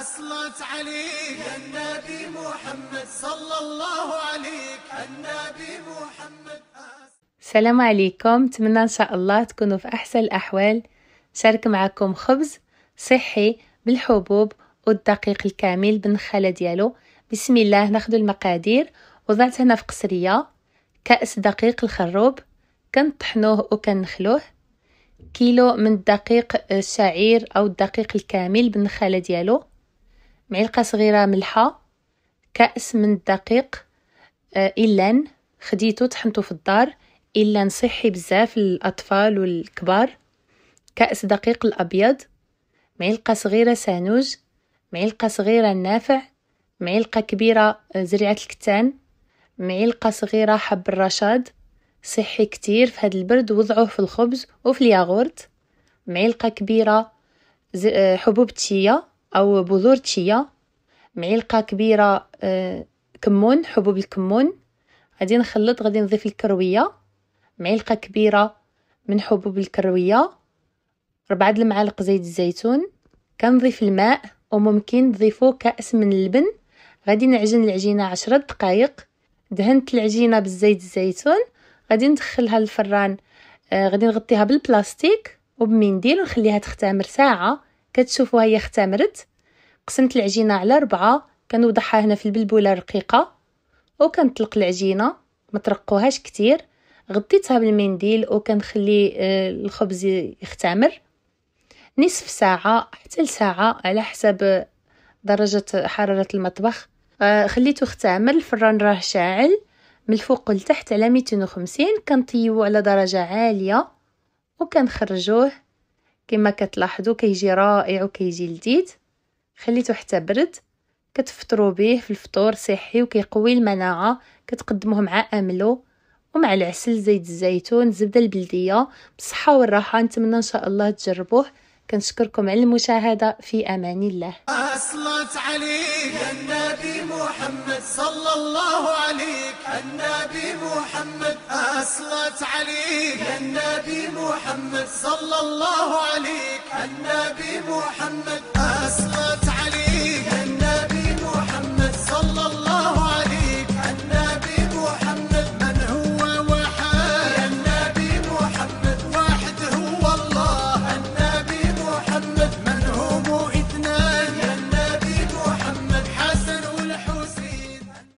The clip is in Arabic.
أصلت عليك النبي محمد صلى الله عليك النبي محمد. السلام عليكم، نتمنى ان شاء الله تكونوا في احسن الاحوال. شارك معكم خبز صحي بالحبوب والدقيق الكامل بالنخاله ديالو. بسم الله. ناخذ المقادير. وضعت هنا في قصريه كأس دقيق الخروب، كنطحنوه وكنخلوه. كيلو من الدقيق الشعير او الدقيق الكامل بالنخاله ديالو. معلقه صغيره ملحه. كأس من الدقيق إلان خديتو طحنتو في الدار. إلان صحي بزاف للأطفال والكبار. كأس دقيق الأبيض. معلقة صغيرة سانوج. معلقة صغيرة النافع. معلقة كبيرة زريعة الكتان. معلقة صغيرة حب الرشاد صحي كتير في هاد البرد، وضعوه في الخبز وفي الياغورت. معلقة كبيرة حبوب تشيا أو بذور تشيا. معلقة كبيرة كمون، حبوب الكمون. غادي نخلط، غادي نضيف الكروية، معلقة كبيرة من حبوب الكروية، 4 المعالق زيت الزيتون. كنضيف الماء، وممكن تضيفوا كأس من اللبن. غادي نعجن العجينة 10 دقائق. دهنت العجينة بالزيت الزيتون، غادي ندخلها للفران. غادي نغطيها بالبلاستيك وبمنديل ونخليها تختمر ساعة. كتشوفوا هي اختمرت. قسمت العجينة على 4، كنوضعها هنا في البلبولة رقيقة، وكنطلق العجينة، ما ترقوهاش كتير. غطيتها بالمنديل وكنخلي الخبز يختمر نصف ساعة حتى لساعة على حسب درجة حرارة المطبخ. خليته يختمر. الفران راه شاعل من الفوق لتحت على 250. كنطيبو على درجة عالية وكنخرجوه كما كتلاحظوا. كيجي رائع وكيجي لذيذ. خليته حتى برد. كتفطروا به في الفطور، صحي وكيقوي المناعة. كتقدموه مع أملو ومع العسل، زيت الزيتون، الزبدة البلدية. بالصحة والراحة. نتمنى ان شاء الله تجربوه. كنشكركم على المشاهدة. في امان الله. أصلت عليك النبي محمد صلى الله عليك النبي محمد. أصلت عليك النبي محمد صلى الله عليك النبي محمد. أصلت